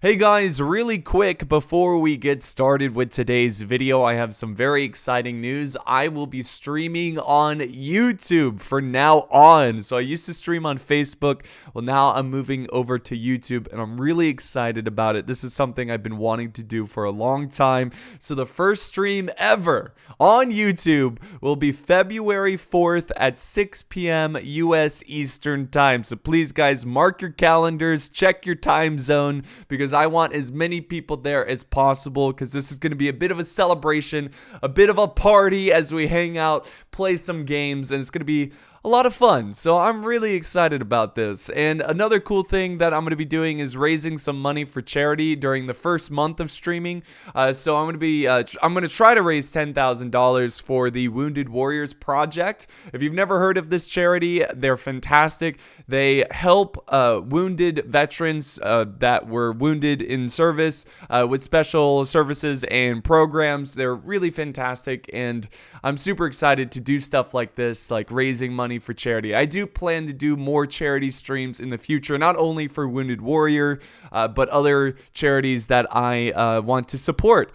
Hey guys, really quick before we get started with today's video, I have some very exciting news. I will be streaming on YouTube from now on. So I used to stream on Facebook. Well, now I'm moving over to YouTube and I'm really excited about it. This is something I've been wanting to do for a long time. So the first stream ever on YouTube will be February 4th at 6 p.m. US Eastern Time. So please guys, mark your calendars, check your time zone, because I want as many people there as possible, because this is going to be a bit of a celebration, a bit of a party as we hang out, play some games, and it's going to be a lot of fun. So I'm really excited about this. And another cool thing that I'm going to be doing is raising some money for charity during the first month of streaming. So I'm going to try to raise $10,000 for the Wounded Warriors Project. If you've never heard of this charity, they're fantastic. They help wounded veterans that were wounded in service with special services and programs. They're really fantastic, and I'm super excited to do stuff like this, like raising money for charity. I do plan to do more charity streams in the future, not only for Wounded Warrior, but other charities that I want to support.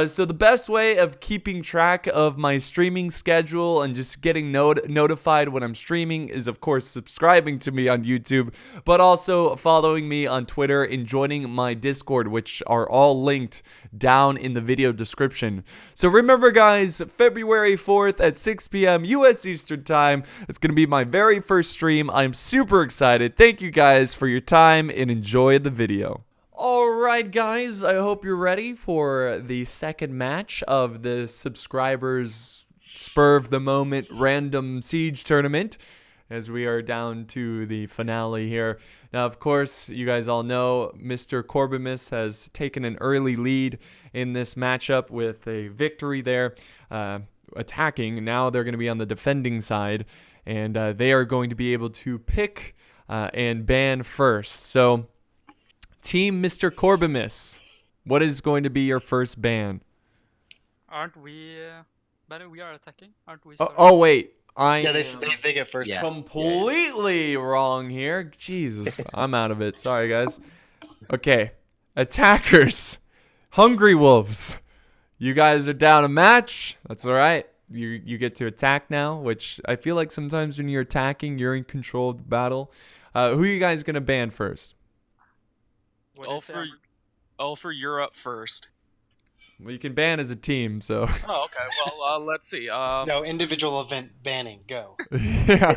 So the best way of keeping track of my streaming schedule and just getting notified when I'm streaming is, of course, subscribing to me on YouTube, but also following me on Twitter and joining my Discord, which are all linked down in the video description. So remember guys, February 4th at 6 p.m. US Eastern Time. It's going to be my very first stream. I'm super excited. Thank you guys for your time and enjoy the video. Alright guys, I hope you're ready for the second match of the subscribers spur of the moment random siege tournament, as we are down to the finale here. Now, of course, you guys all know Mr. Corbimus has taken an early lead in this matchup with a victory there, attacking. Now they're going to be on the defending side, and they are going to be able to pick and ban first. So, Team Mr. Corbimus, what is going to be your first ban? Aren't we? But we are attacking, aren't we? Oh, wait. Yeah, they get first. Yeah. Completely wrong here. Jesus, I'm out of it. Sorry, guys. Okay, attackers, Hungry Wolves. You guys are down a match. That's all right. You get to attack now, which I feel like sometimes when you're attacking, you're in control of the battle. Who are you guys gonna ban first? Ulfer, you're up first. Well, you can ban as a team, so. Oh, okay. Well, let's see. No, individual event banning. Go. Yeah.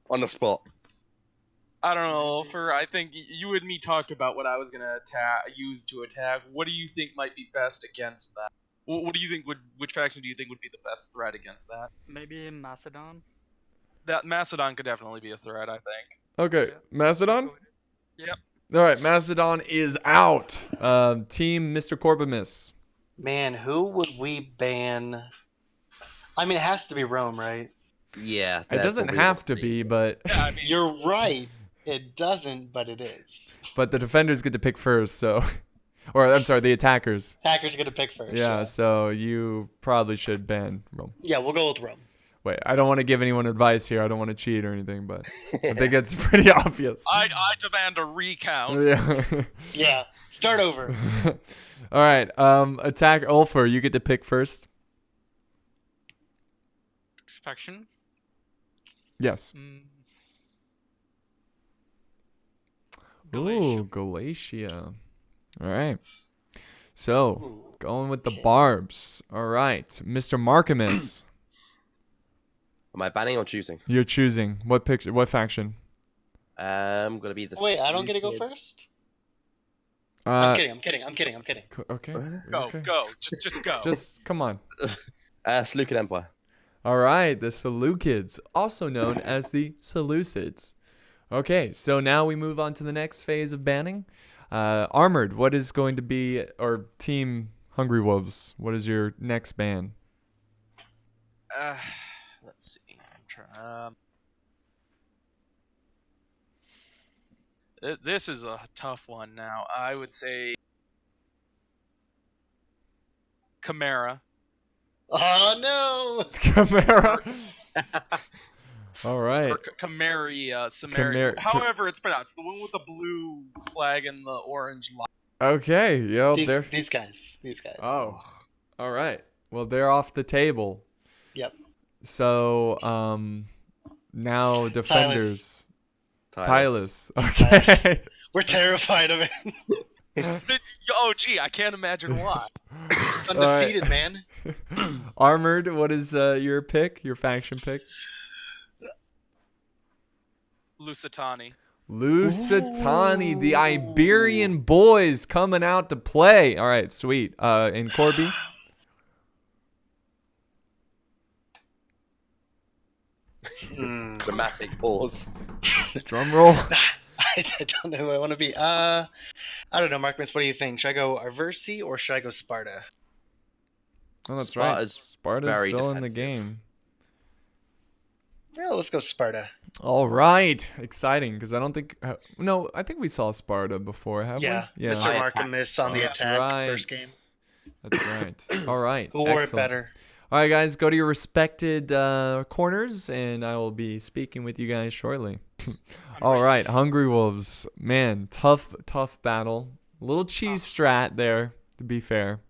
On the spot. I don't know, Ulfer. I think you and me talked about what I was gonna use to attack. What do you think might be best against that? What do you think which faction do you think would be the best threat against that? Maybe Macedon. That Macedon could definitely be a threat, I think. Okay, Macedon? Yep. All right, Macedon is out. Team Mr. Corbimus. Man, who would we ban? I mean, it has to be Rome, right? Yeah. It doesn't have to be, but Yeah, I mean, You're right. It doesn't, but it is. but the defenders get to pick first, so. Or, I'm sorry, the attackers. Hackers are gonna pick first. Yeah, so you probably should ban Rome. Yeah, we'll go with Rome. Wait, I don't want to give anyone advice here. I don't want to cheat or anything, but I think it's pretty obvious. I demand a recount. Yeah. Yeah, start over. All right, attack Ulfer. You get to pick first. Faction. Yes. Galatia. Ooh, Galatia. All right. So, going with the Barbs. All right, Mr. Markimus. Am I banning or choosing? You're choosing what picture, what faction? I'm gonna be the. Wait, I don't get to go stupid- first? I'm kidding. Okay. Go, okay. go. Just go. Just come on. Seleucid Empire. All right, the Seleucids, also known as the Seleucids. Okay, so now we move on to the next phase of banning. Armored, what is going to be, or Team Hungry Wolves, what is your next ban? Let's see. I'm trying. This is a tough one now. I would say Chimera. Oh no! Chimera. All Or right. Camari. However it's pronounced. The one with the blue flag and the orange line. Okay. Yo, These, they're. these guys. These guys. Oh. All right. Well, they're off the table. Yep. So, now defenders. Tylus. Tylus. Okay. We're terrified of it. Oh, gee, I can't imagine why. It's undefeated, man. Armored, what is your pick? Your faction pick? Lusitani. Lusitani, the Iberian boys coming out to play. All right, sweet. And Corby? Dramatic pause. Drum roll. I don't know who I want to be. I don't know, Markmas. What do you think? Should I go Arversi or should I go Sparta? Oh, that's right. Sparta's Sparta's very still in the defensive. game. Yeah, let's go Sparta. All right, exciting because I don't think. No, I think we saw Sparta before, have Yeah, we? Yeah, Mr. Markmas on the That's attack right. first game. That's right. All right, Who wore it excellent. better? All right, guys, go to your respected corners, and I will be speaking with you guys shortly. All right, Hungry Wolves, man, tough battle. A little cheese strat there, to be fair,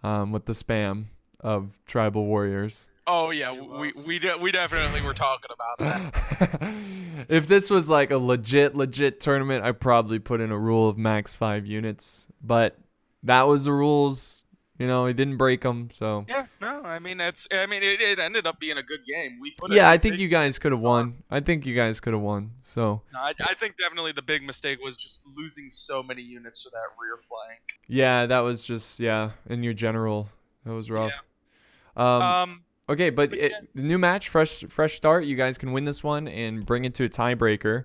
with the spam of tribal warriors. Oh yeah, we definitely were talking about that. If this was like a legit tournament, I'd probably put in a rule of max 5 units. But that was the rules. You know, he didn't break them, so. Yeah, no, I mean it ended up being a good game. We put Yeah, I think you guys could have won. So. No, I think definitely the big mistake was just losing so many units to that rear flank. Yeah, that was just in your general, that was rough. Yeah. Okay, but yeah. the new match, fresh start. You guys can win this one and bring it to a tiebreaker.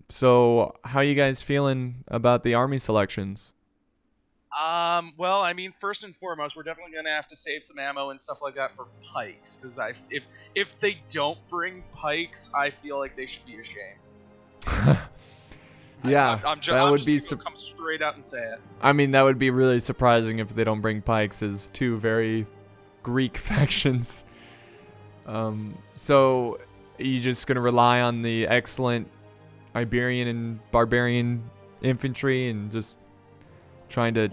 So how you guys feeling about the army selections? Well, I mean, first and foremost, we're definitely gonna have to save some ammo and stuff like that for pikes, because if they don't bring pikes, I feel like they should be ashamed. Yeah, that would be. Come straight out and say it. I mean, that would be really surprising if they don't bring pikes, as two very Greek factions. So are you just gonna rely on the excellent Iberian and barbarian infantry and just trying to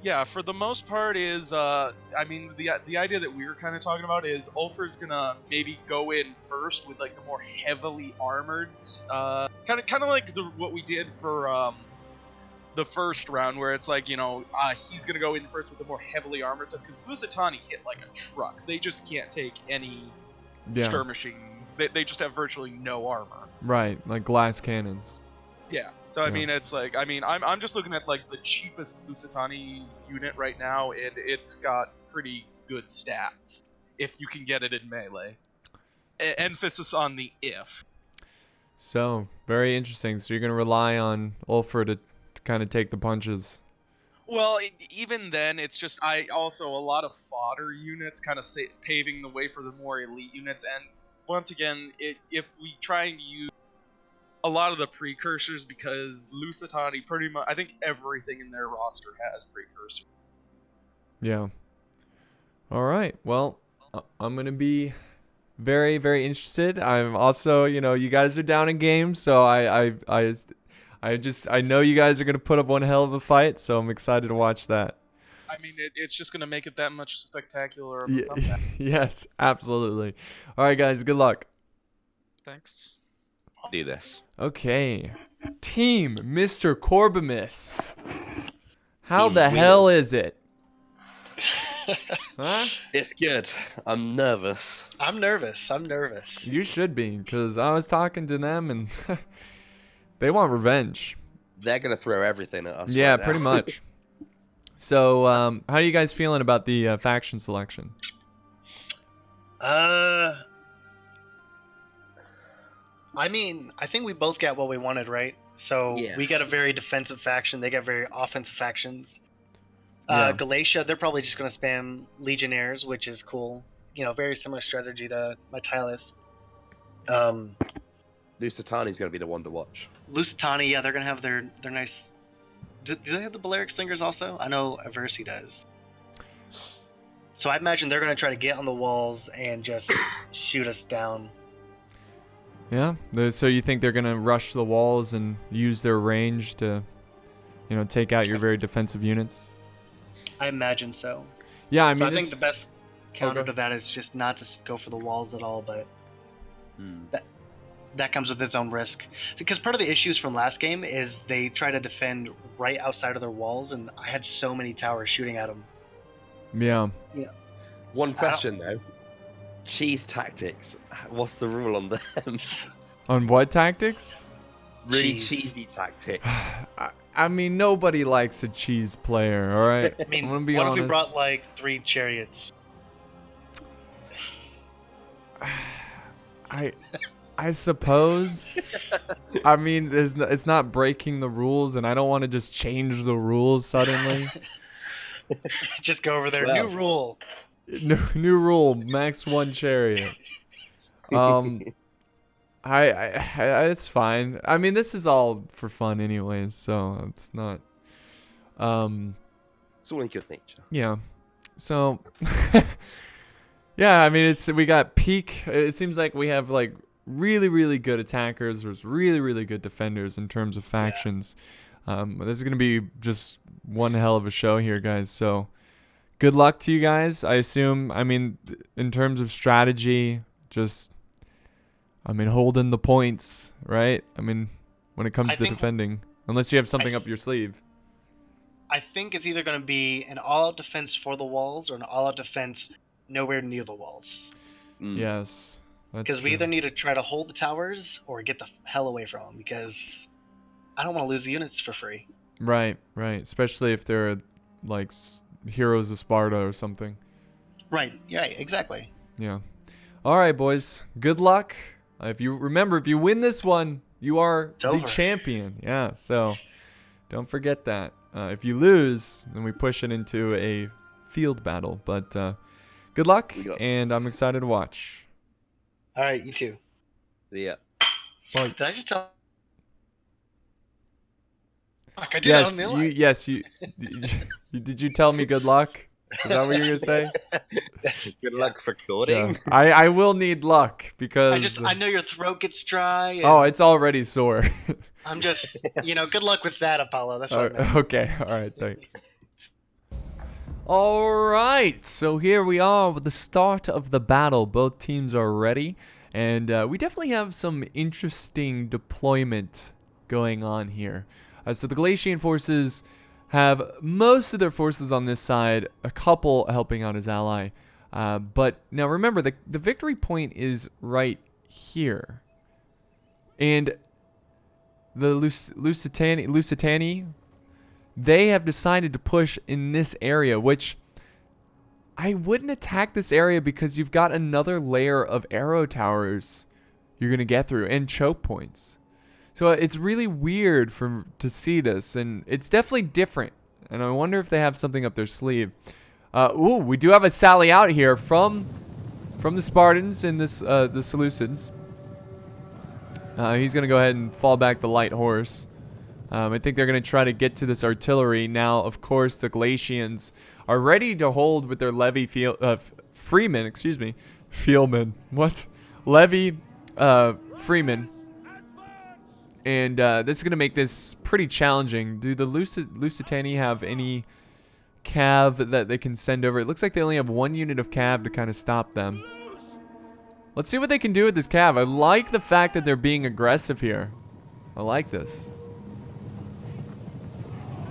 yeah, for the most part is I mean the idea that we were kind of talking about is Ulfr's gonna maybe go in first with like the more heavily armored kind of like what we did for the first round, where it's like, you know, he's gonna go in first with the more heavily armored stuff, because Lusitani hit like a truck. They just can't take any skirmishing. They just have virtually no armor. Right, like glass cannons. Yeah. So I mean, it's like, I mean, I'm just looking at like the cheapest Lusitani unit right now, and it's got pretty good stats if you can get it in melee. Emphasis on the if. So very interesting. So you're gonna rely on Ulfr to kind of take the punches. Well, even then, it's just a lot of fodder units kind of paving the way for the more elite units. And once again, if we try and use a lot of the precursors, because Lusitani pretty much, I think everything in their roster has precursors. Yeah. All right. Well, I'm gonna be very, very interested. I'm also, you know, you guys are down in games, so I know you guys are gonna put up one hell of a fight, so I'm excited to watch that. I mean, it's just gonna make it that much spectacular of a comeback. Yes, absolutely. All right, guys. Good luck. Thanks. Do this. Okay, Team Mr. Corbimus. How Team the winners. hell is it? Huh? It's good. I'm nervous. I'm nervous. You should be, because I was talking to them and they want revenge. They're gonna throw everything at us. Yeah, right now. pretty much. So, how are you guys feeling about the faction selection? I mean, I think we both got what we wanted, right? So Yeah. we got a very defensive faction. They got very offensive factions. Yeah. Galatia, they're probably just going to spam Legionnaires, which is cool. You know, very similar strategy to my Tylus. Lusitani's gonna be the one to watch. Lusitani, yeah, they're going to have their nice... Do they have the Balearic Slingers also? I know Aversi does. So I imagine they're going to try to get on the walls and just shoot us down. Yeah. So you think they're gonna rush the walls and use their range to, take out your very defensive units? I imagine so. Yeah, I So mean, I think the best counter Okay. to that is just not to go for the walls at all, but Hmm. that comes with its own risk. Because part of the issues from last game is they try to defend right outside of their walls, and I had so many towers shooting at them. Yeah. One question though. Cheese tactics. What's the rule on them? On what tactics? Really Cheese. cheesy tactics. I mean, nobody likes a cheese player. All right. I mean, I'm gonna be what honest. if we brought like 3 chariots? I suppose. I mean, it's not breaking the rules, and I don't want to just change the rules suddenly. Just go over there. Well. New rule. New rule: max 1 chariot. It's fine. I mean, this is all for fun, anyways, so it's not. It's all in good nature. Yeah. So. Yeah, I mean, we got peak. It seems like we have like really, really good attackers. There's really, really good defenders in terms of factions. This is gonna be just one hell of a show here, guys. So, good luck to you guys. I assume. I mean, in terms of strategy, holding the points, right? I mean, when it comes to think- defending, unless you have something up your sleeve. I think it's either going to be an all-out defense for the walls or an all-out defense nowhere near the walls. Mm. Yes, that's Because we true. either need to try to hold the towers or get the hell away from them. Because I don't want to lose the units for free. Right, especially if they're like heroes of Sparta or something. Right. Exactly. Yeah. All right, boys. Good luck. If you win this one, you are It's the over. champion. Yeah. So don't forget that. If you lose, then we push it into a field battle. But good luck, We got and this. I'm excited to watch. All right, you too. So yeah. Bye. Did I just tell? Fuck, I did that on the line. Yes. Did you tell me good luck? Is that what you're gonna say? Yes. Good Yeah. luck recording. Yeah. I will need luck because. I know your throat gets dry. And Oh, it's already sore. I'm just, good luck with that, Apollo. That's what I meant. Okay. All right. Thanks. All right. So here we are with the start of the battle. Both teams are ready, and we definitely have some interesting deployment going on here. So the Galatian forces have most of their forces on this side, a couple helping out his ally. But now remember, the victory point is right here. And the Lusitani, they have decided to push in this area, which I wouldn't attack this area because you've got another layer of arrow towers you're going to get through and choke points. So it's really weird to see this, and it's definitely different. And I wonder if they have something up their sleeve. Ooh, we do have a sally out here from the Spartans and the Seleucids. He's going to go ahead and fall back the light horse. I think they're going to try to get to this artillery. Now, of course, the Galatians are ready to hold with their Freeman. What? Levy Freeman. And this is going to make this pretty challenging. Do the Lusitani have any cav that they can send over? It looks like they only have 1 unit of cav to kind of stop them. Let's see what they can do with this cav. I like the fact that they're being aggressive here. I like this.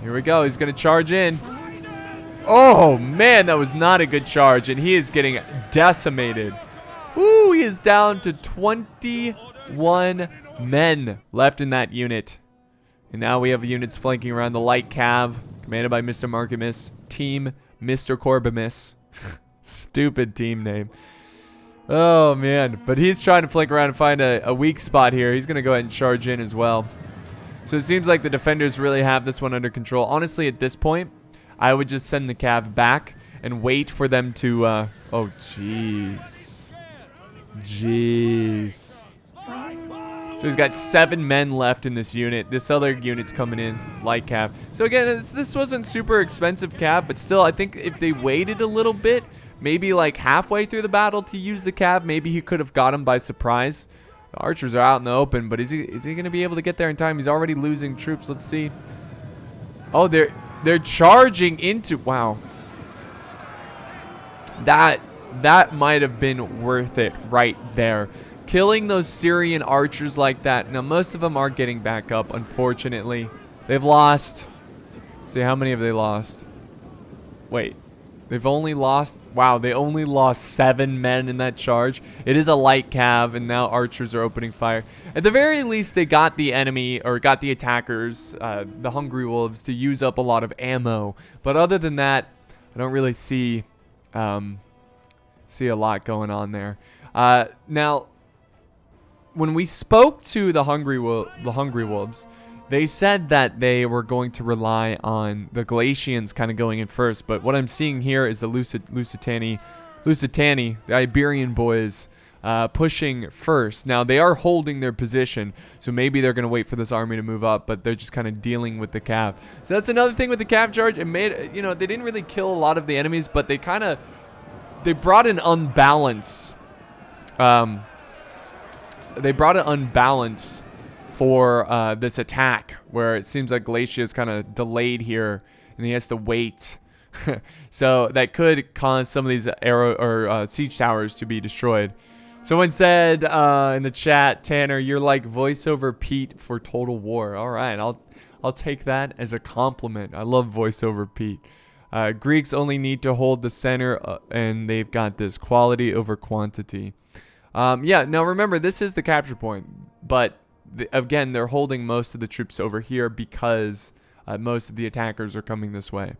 Here we go. He's going to charge in. Oh, man, that was not a good charge. And he is getting decimated. Woo, he is down to 21 men left in that unit. And now we have units flanking around the light cav, commanded by Mr. Markimus. Team Mr. Corbimus. Stupid team name. Oh, man. But he's trying to flank around and find a weak spot here. He's going to go ahead and charge in as well. So it seems like the defenders really have this one under control. Honestly, at this point, I would just send the cav back and wait for them to... oh, jeez. Jeez. So he's got 7 men left in this unit. This other unit's coming in, light cav. So again, this wasn't super expensive cav, but still, I think if they waited a little bit, maybe like halfway through the battle to use the cav, maybe he could have got him by surprise. The archers are out in the open, but is he going to be able to get there in time? He's already losing troops. Let's see. Oh, they're charging into. Wow. That might have been worth it right there. Killing those Syrian archers like that. Now, most of them are getting back up, unfortunately. They've lost. Let's see, how many have they lost? Wait. They've only lost. Wow, they only lost 7 men in that charge. It is a light cav, and now archers are opening fire. At the very least, they got the enemy, or got the attackers, the Hungry Wolves, to use up a lot of ammo. But other than that, I don't really see a lot going on there. Now, when we spoke to the Hungry Wolves, they said that they were going to rely on the Galatians kind of going in first, but what I'm seeing here is the Lusitani, the Iberian boys, pushing first. Now, they are holding their position, so maybe they're going to wait for this army to move up, but they're just kind of dealing with the cav. So that's another thing with the cav charge. It made, you know, they didn't really kill a lot of the enemies, but they brought an unbalance. They brought an unbalance for this attack, where it seems like Galatia is kind of delayed here, and he has to wait. So that could cause some of these siege towers to be destroyed. Someone said in the chat, Tanner, you're like voiceover Pete for Total War. All right, I'll take that as a compliment. I love voiceover Pete. Greeks only need to hold the center, and they've got this quality over quantity. Yeah, now remember, this is the capture point, but again, they're holding most of the troops over here because most of the attackers are coming this way.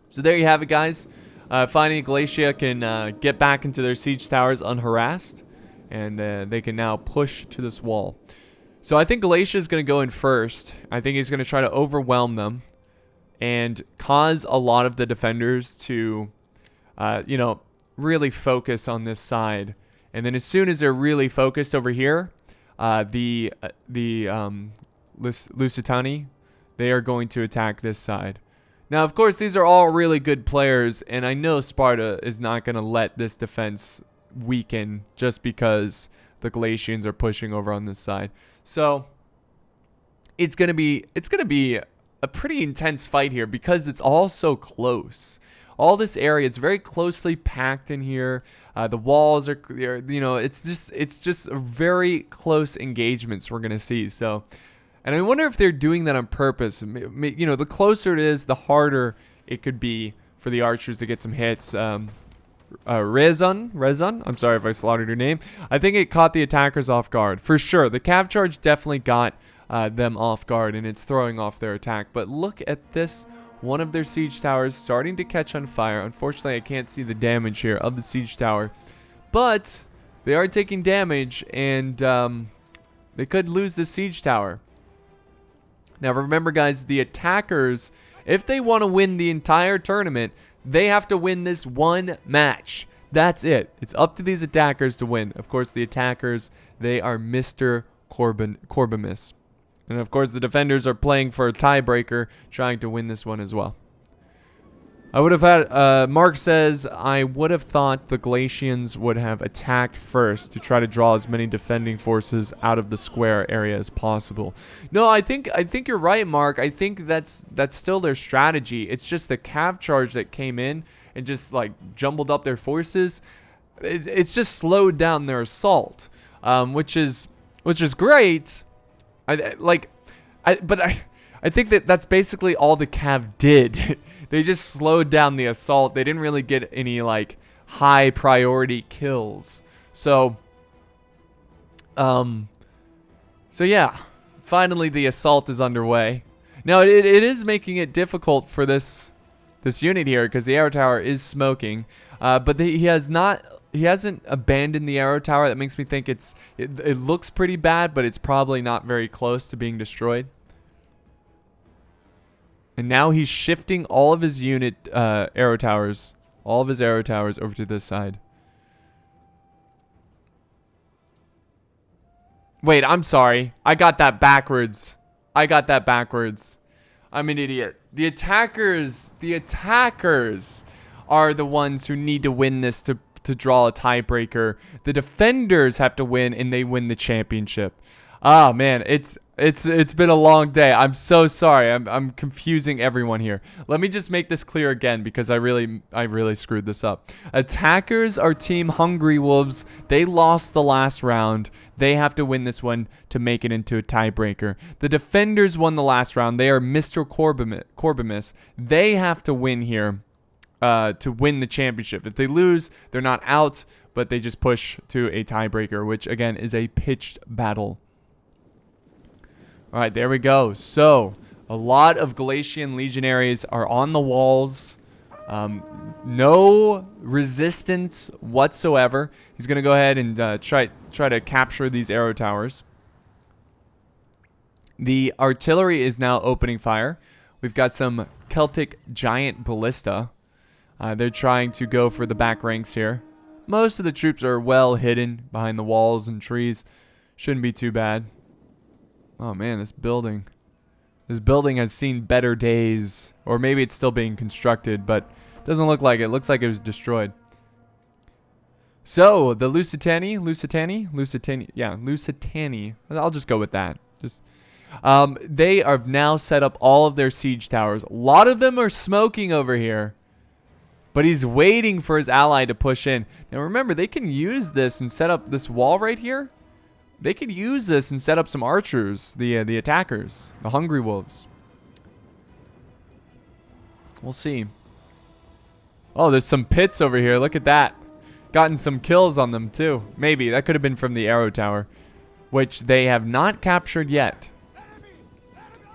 So there you have it, guys. Finally, Galatia can get back into their siege towers unharassed, and they can now push to this wall. So I think Galatia is going to go in first. I think he's going to try to overwhelm them and cause a lot of the defenders to, you know, really focus on this side. And then as soon as they're really focused over here, the Lusitani, they are going to attack this side. Now, of course, these are all really good players, and I know Sparta is not going to let this defense weaken just because the Galatians are pushing over on this side. So it's going to be a pretty intense fight here because it's all so close. All this area, it's very closely packed in here. The walls are, you know, it's just very close engagements we're gonna see. So, and I wonder if they're doing that on purpose. You know, the closer it is, the harder it could be for the archers to get some hits. Rezun, I'm sorry if I slaughtered your name. I think it caught the attackers off guard for sure. The cav charge definitely got them off guard, and it's throwing off their attack. But look at this. One of their siege towers starting to catch on fire. Unfortunately, I can't see the damage here of the siege tower. But they are taking damage, and they could lose the siege tower. Now, remember, guys, the attackers, if they want to win the entire tournament, they have to win this one match. That's it. It's up to these attackers to win. Of course, the attackers, they are Mr. Corbimus. And of course, the defenders are playing for a tiebreaker, trying to win this one as well. I would have had, Mark says, I would have thought the Galatians would have attacked first to try to draw as many defending forces out of the square area as possible. No, I think you're right, Mark. I think that's still their strategy. It's just the cav charge that came in and just like jumbled up their forces. It's just slowed down their assault, which is great. But I think that's basically all the cav did. They just slowed down the assault. They didn't really get any like high priority kills. So yeah, finally the assault is underway. Now it is making it difficult for this unit here because the arrow tower is smoking. But he hasn't abandoned the arrow tower. That makes me think it looks pretty bad, but it's probably not very close to being destroyed. And now he's shifting all of his arrow towers over to this side. Wait, I'm sorry. I got that backwards. I'm an idiot. The attackers are the ones who need to win this to draw a tiebreaker. The defenders have to win, and they win the championship. Ah, man, it's been a long day. I'm so sorry. I'm confusing everyone here. Let me just make this clear again because I really screwed this up. Attackers are Team Hungry Wolves. They lost the last round. They have to win this one to make it into a tiebreaker. The defenders won the last round. They are Mr. Corbimus. They have to win here to win the championship. If they lose, they're not out, but they just push to a tiebreaker, which again is a pitched battle. All right, there we go. So, a lot of Galatian legionaries are on the walls. No resistance whatsoever. He's going to go ahead and try to capture these arrow towers. The artillery is now opening fire. We've got some Celtic giant ballista. They're trying to go for the back ranks here. Most of the troops are well hidden behind the walls and trees. Shouldn't be too bad. Oh man, this building has seen better days. Or maybe it's still being constructed, but it doesn't look like it. It looks like it was destroyed. So, the Lusitani. I'll just go with that. They have now set up all of their siege towers. A lot of them are smoking over here. But he's waiting for his ally to push in. Now remember, they can use this and set up this wall right here. They could use this and set up some archers, the attackers, the Hungry Wolves. We'll see. Oh, there's some pits over here. Look at that. Gotten some kills on them too. Maybe. That could have been from the arrow tower, which they have not captured yet.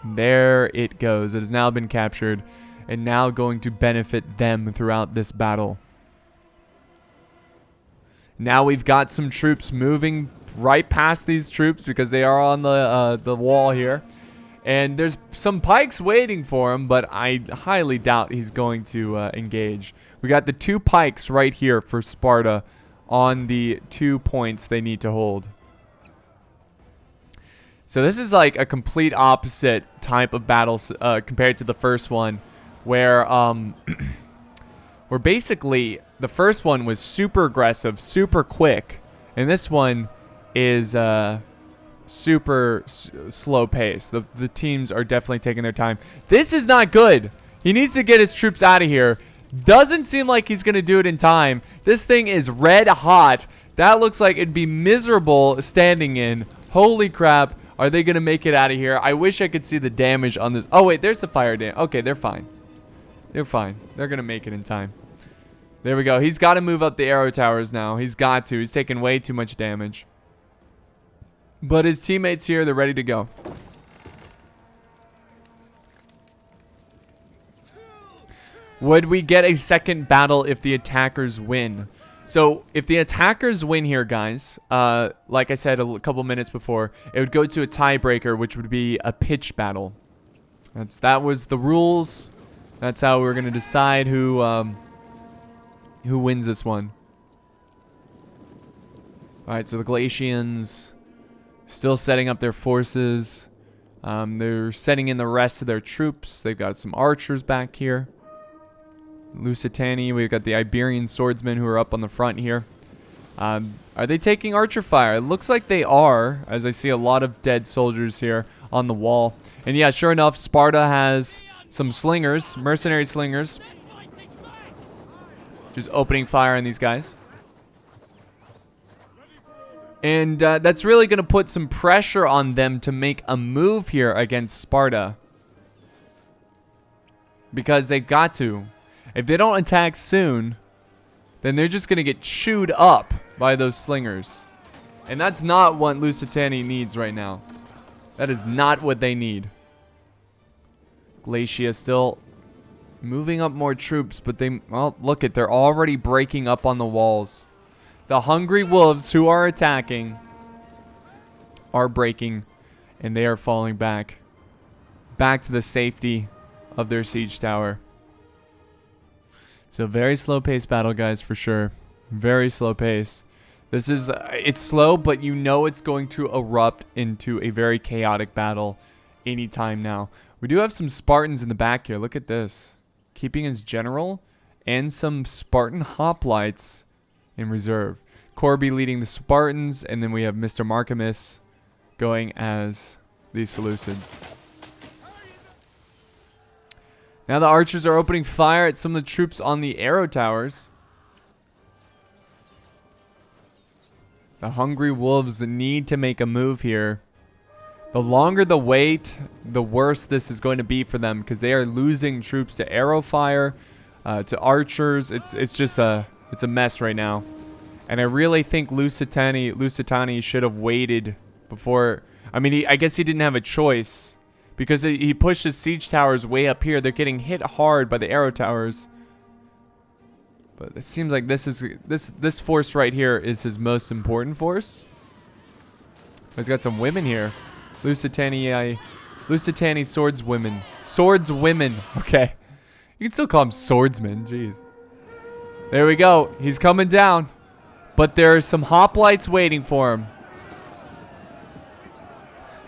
There it goes. It has now been captured and now going to benefit them throughout this battle. Now we've got some troops moving right past these troops because they are on the wall here. And there's some pikes waiting for him, but I highly doubt he's going to engage. We got the 2 pikes right here for Sparta on the 2 points they need to hold. So this is like a complete opposite type of battle compared to the first one, where where basically the first one was super aggressive, super quick, and this one is super slow pace. The teams are definitely taking their time. This is not good. He needs to get his troops out of here. Doesn't seem like he's going to do it in time. This thing is red hot. That looks like it'd be miserable standing in. Holy crap. Are they going to make it out of here? I wish I could see the damage on this. Oh, wait. There's the fire damage. Okay, they're fine. They're fine. They're going to make it in time. There we go. He's got to move up the arrow towers now. He's got to. He's taking way too much damage. But his teammates here, they're ready to go. Would we get a second battle if the attackers win? So, if the attackers win here, guys, like I said a couple minutes before, it would go to a tiebreaker, which would be a pitch battle. That was the rules. That's how we're going to decide who wins this one. Alright, so the Galatians still setting up their forces. They're setting in the rest of their troops. They've got some archers back here. Lusitani, we've got the Iberian swordsmen who are up on the front here. Are they taking archer fire? It looks like they are, as I see a lot of dead soldiers here on the wall. And yeah, sure enough, Sparta has some slingers, mercenary slingers. Just opening fire on these guys. And that's really going to put some pressure on them to make a move here against Sparta. Because they've got to. If they don't attack soon, then they're just going to get chewed up by those slingers. And that's not what Lusitani needs right now. That is not what they need. Glacia still moving up more troops, but they, well, look at, they're already breaking up on the walls. The Hungry Wolves who are attacking are breaking, and they are falling back to the safety of their siege tower. So very slow pace battle, guys, for sure. Very slow pace. This is, it's slow, but you know it's going to erupt into a very chaotic battle anytime now. We do have some Spartans in the back here. Look at this. Keeping his general and some Spartan hoplites in reserve. Corby leading the Spartans, and then we have Mr. Markimus going as the Seleucids. Now the archers are opening fire at some of the troops on the arrow towers. The hungry wolves need to make a move here. The longer the wait, the worse this is going to be for them, because they are losing troops to arrow fire, to archers. It's just it's a mess right now. And I really think Lusitani should have waited before. I mean, I guess he didn't have a choice, because he pushed his siege towers way up here. They're getting hit hard by the arrow towers. But it seems like this force right here is his most important force. He's got some women here. Lusitani swordswomen. Swordswomen. Okay. You can still call him swordsmen. Jeez. There we go. He's coming down. But there are some hoplites waiting for him.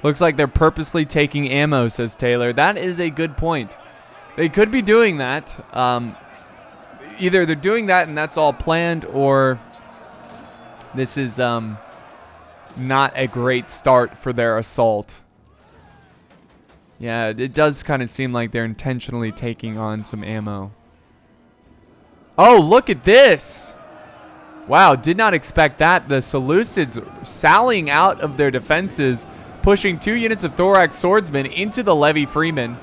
Looks like they're purposely taking ammo, says Taylor. That is a good point. They could be doing that. Either they're doing that and that's all planned, or this is not a great start for their assault. Yeah, it does kind of seem like they're intentionally taking on some ammo. Oh, look at this! Wow, did not expect that. The Seleucids sallying out of their defenses, pushing 2 units of thorax swordsmen into the levy freemen.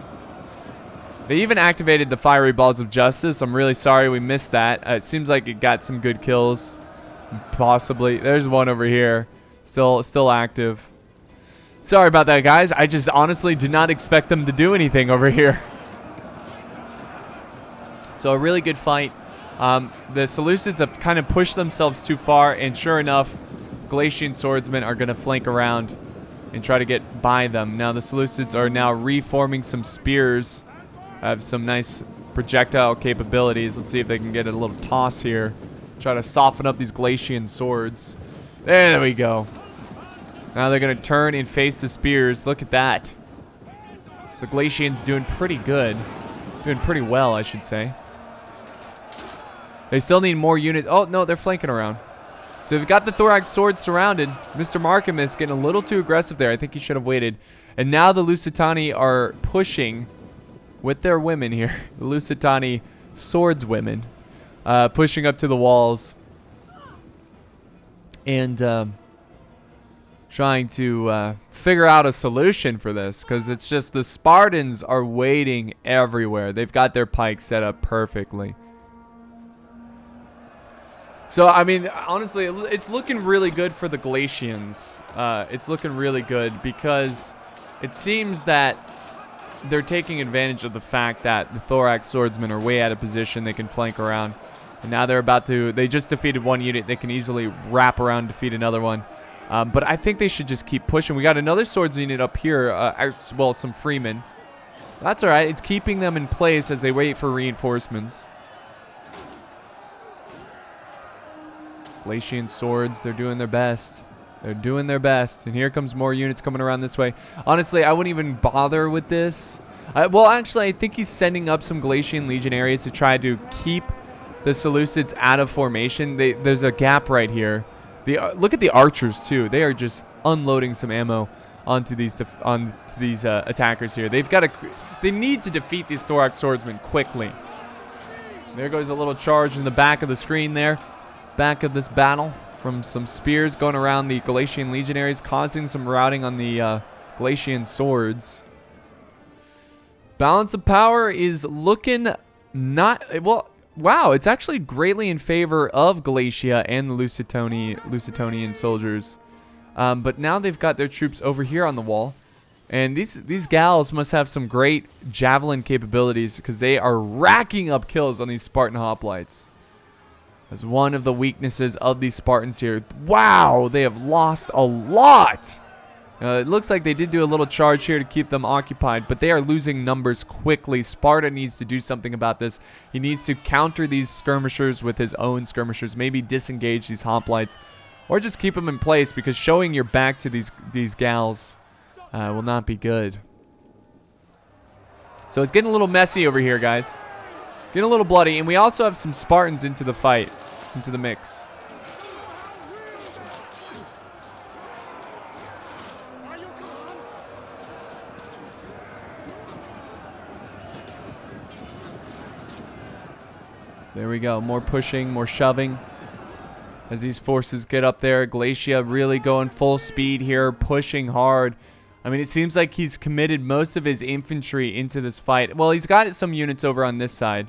They even activated the fiery balls of justice. I'm really sorry we missed that. It seems like it got some good kills. Possibly. There's one over here. Still active. Sorry about that, guys. I just honestly did not expect them to do anything over here. So a really good fight. The Seleucids have kind of pushed themselves too far, and sure enough, Galatian swordsmen are going to flank around and try to get by them. Now the Seleucids are now reforming some spears. Have some nice projectile capabilities. Let's see if they can get a little toss here. Try to soften up these Galatian swords. There we go. Now they're going to turn and face the spears. Look at that. The Galatians doing pretty good. Doing pretty well, I should say. They still need more units. Oh, no, they're flanking around. So they've got the thorax swords surrounded. Mr. Markimus getting a little too aggressive there. I think he should have waited. And now the Lusitani are pushing with their women here. The Lusitani swordswomen pushing up to the walls and trying to figure out a solution for this, because it's just the Spartans are waiting everywhere. They've got their pikes set up perfectly. So, I mean, honestly, it's looking really good for the Galatians. It's looking really good because it seems that they're taking advantage of the fact that the thorax swordsmen are way out of position. They can flank around. And now they're about to... They just defeated one unit. They can easily wrap around and defeat another one. But I think they should just keep pushing. We got another swords unit up here. Well, some freemen. That's all right. It's keeping them in place as they wait for reinforcements. Galatian swords, they're doing their best. They're doing their best. And here comes more units coming around this way. Honestly, I wouldn't even bother with this. Well, actually, I think he's sending up some Galatian legionaries to try to keep the Seleucids out of formation. There's a gap right here. Look at the archers, too. They are just unloading some ammo onto these attackers here. They need to defeat these thorax swordsmen quickly. There goes a little charge in the back of the screen there. Back of this battle from some spears going around the Galatian legionaries, causing some routing on the Galatian swords. Balance of power is looking not... Well, wow, it's actually greatly in favor of Galatia and the Lusitanian soldiers. But now they've got their troops over here on the wall. And these gals must have some great javelin capabilities, because they are racking up kills on these Spartan hoplites. As one of the weaknesses of these Spartans here. Wow, they have lost a lot. It looks like they did do a little charge here to keep them occupied, but they are losing numbers quickly. Sparta needs to do something about this. He needs to counter these skirmishers with his own skirmishers. Maybe disengage these hoplites, or just keep them in place, because showing your back to these gals will not be good. So it's getting a little messy over here, guys. Getting a little bloody, and we also have some Spartans into the fight, into the mix. There we go. More pushing, more shoving. As these forces get up there, Glacia really going full speed here, pushing hard. I mean, it seems like he's committed most of his infantry into this fight. Well, he's got some units over on this side.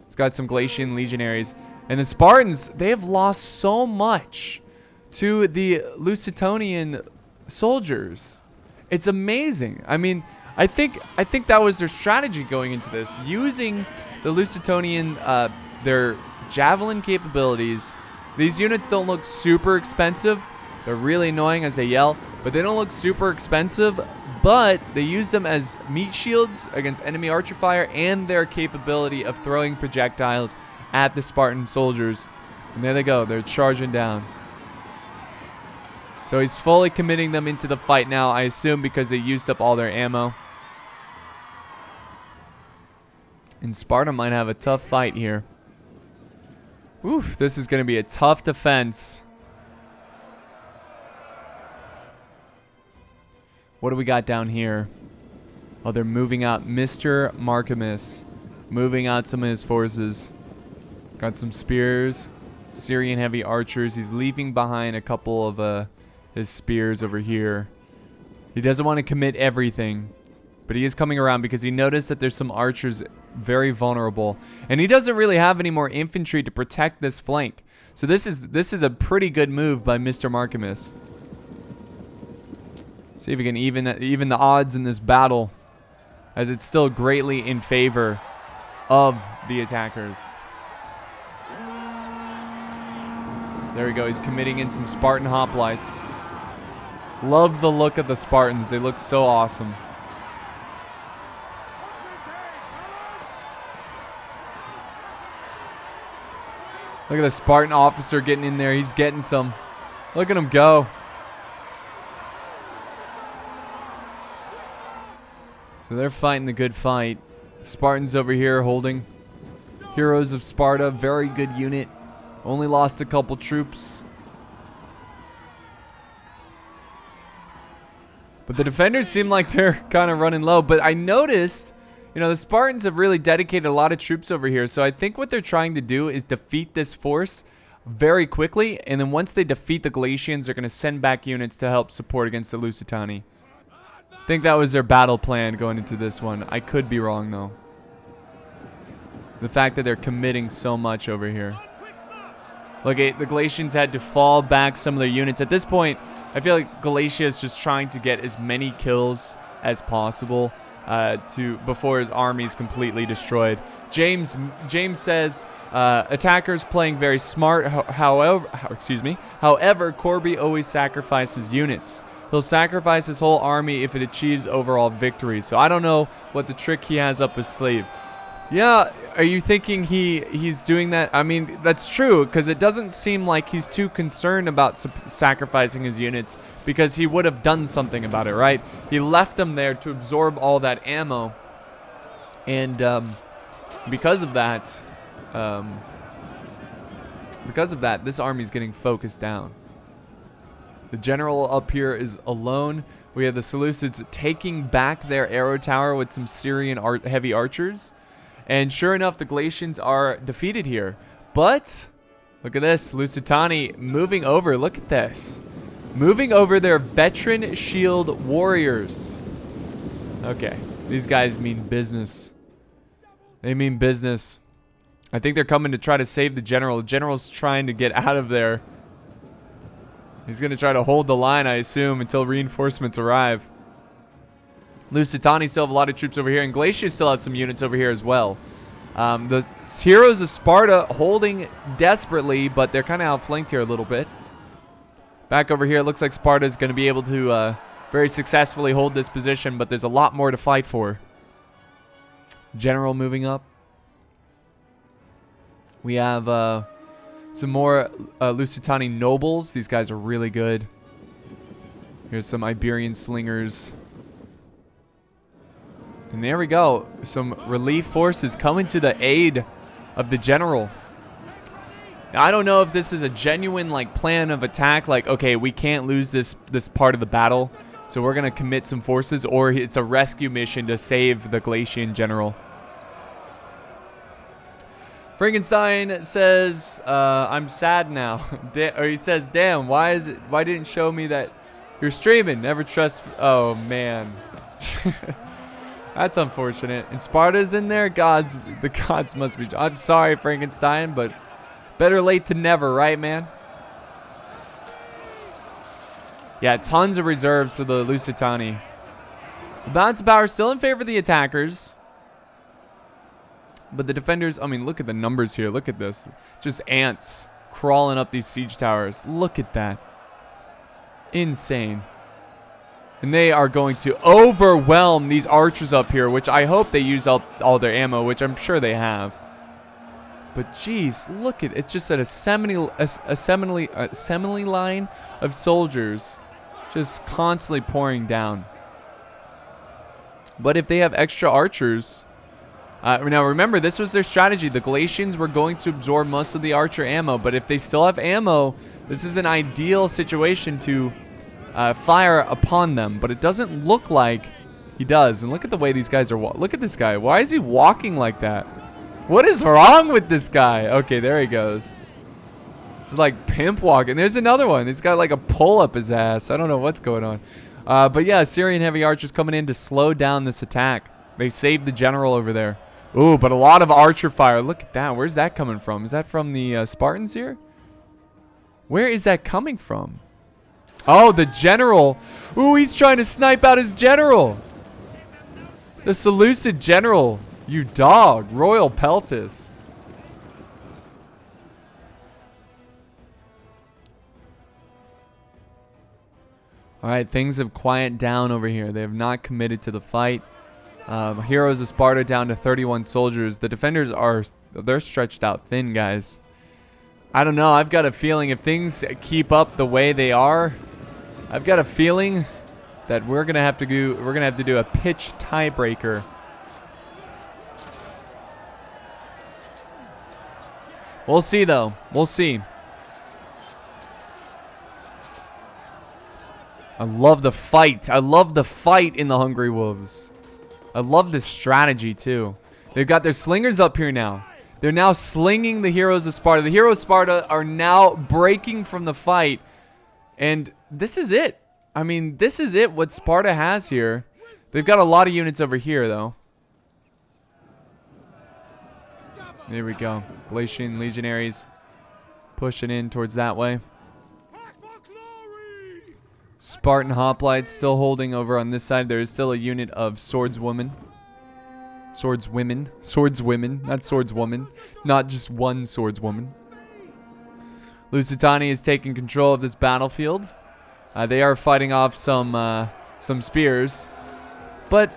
He's got some Glacian legionaries. And the Spartans, they have lost so much to the Lusitanian soldiers. It's amazing. I mean, I think that was their strategy going into this. Using the Lusitanian, their javelin capabilities. These units don't look super expensive. They're really annoying as they yell, but they don't look super expensive. But they use them as meat shields against enemy archer fire and their capability of throwing projectiles at the Spartan soldiers. And there they go. They're charging down. So he's fully committing them into the fight now, I assume because they used up all their ammo. And Sparta might have a tough fight here. Oof, this is going to be a tough defense. What do we got down here? Oh, they're moving out Mr. Markimus. Moving out some of his forces. Got some spears. Syrian heavy archers. He's leaving behind a couple of his spears over here. He doesn't want to commit everything. But he is coming around because he noticed that there's some archers very vulnerable. And he doesn't really have any more infantry to protect this flank. So this is a pretty good move by Mr. Markimus. See if we can even the odds in this battle, as it's still greatly in favor of the attackers. There we go. He's committing in some Spartan hoplites. Love the look of the Spartans. They look so awesome. Look at the Spartan officer getting in there. He's getting some. Look at him go. So they're fighting the good fight. Spartans over here holding. Heroes of Sparta, very good unit. Only lost a couple troops. But the defenders seem like they're kind of running low. But I noticed, you know, the Spartans have really dedicated a lot of troops over here. So I think what they're trying to do is defeat this force very quickly. And then once they defeat the Galatians, they're going to send back units to help support against the Lusitani. I think that was their battle plan going into this one. I could be wrong, though. The fact that they're committing so much over here. Look, the Galatians had to fall back some of their units. At this point, I feel like Galatia is just trying to get as many kills as possible before his army is completely destroyed. James says attackers playing very smart. However, Corby always sacrifices units. He'll sacrifice his whole army if it achieves overall victory. So I don't know what the trick he has up his sleeve. Yeah, are you thinking he's doing that? I mean, that's true, because it doesn't seem like he's too concerned about sacrificing his units, because he would have done something about it, right? He left them there to absorb all that ammo, and because of that, this army's getting focused down. The general up here is alone. We have the Seleucids taking back their arrow tower with some Syrian heavy archers. And sure enough, the Galatians are defeated here. But look at this. Lusitani moving over. Look at this. Moving over their veteran shield warriors. Okay. These guys mean business. They mean business. I think they're coming to try to save the general. The general's trying to get out of there. He's going to try to hold the line, I assume, until reinforcements arrive. Lusitani still have a lot of troops over here, and Glacia still has some units over here as well. The heroes of Sparta holding desperately, but they're kind of outflanked here a little bit. Back over here, it looks like Sparta is going to be able to very successfully hold this position, but there's a lot more to fight for. General moving up. We have some more Lusitani nobles. These guys are really good. Here's some Iberian slingers. And there we go. Some relief forces coming to the aid of the general. Now, I don't know if this is a genuine plan of attack. Like, okay, we can't lose this part of the battle, so we're going to commit some forces. Or it's a rescue mission to save the Galatian general. Frankenstein says, I'm sad now. Or he says, damn, why didn't it show me that you're streaming? Never trust. Oh, man. That's unfortunate. And Sparta's in there? The gods must be. I'm sorry, Frankenstein, but better late than never, right, man? Yeah, tons of reserves for the Lusitani. The balance of power still in favor of the attackers. But the defenders, I mean, look at the numbers here. Look at this. Just ants crawling up these siege towers. Look at that. Insane. And they are going to overwhelm these archers up here, which I hope they use all their ammo, which I'm sure they have. But geez, look at it. It's just at a assembly line of soldiers just constantly pouring down. But if they have extra archers... now remember, this was their strategy. The Galatians were going to absorb most of the archer ammo, but if they still have ammo, this is an ideal situation to fire upon them. But it doesn't look like he does. And look at the way these guys are look at this guy. Why is he walking like that? What is wrong with this guy? Okay, there he goes. This is like pimp walking. There's another one. He's got like a pull up his ass. I don't know what's going on. But yeah, Syrian heavy archers coming in to slow down this attack. They saved the general over there. Ooh, but a lot of archer fire. Look at that. Where's that coming from? Is that from the Spartans here? Where is that coming from? Oh, the general. Ooh, he's trying to snipe out his general. The Seleucid general. You dog. Royal Peltis. Alright, things have quieted down over here. They have not committed to the fight. Heroes of Sparta down to 31 soldiers. The defenders they're stretched out thin, guys. I don't know. I've got a feeling if things keep up the way they are, I've got a feeling that we're gonna have to do a pitch tiebreaker. We'll see, though. We'll see. I love the fight. I love the fight in the Hungry Wolves. I love this strategy, too. They've got their slingers up here now. They're now slinging the heroes of Sparta. The heroes of Sparta are now breaking from the fight. And this is it. I mean, this is it, what Sparta has here. They've got a lot of units over here, though. There we go. Galatian legionaries pushing in towards that way. Spartan hoplites still holding over on this side. There is still a unit of swordswomen. Swordswomen, not swordswoman. Not just one swordswoman. Lusitani is taking control of this battlefield. They are fighting off some spears. But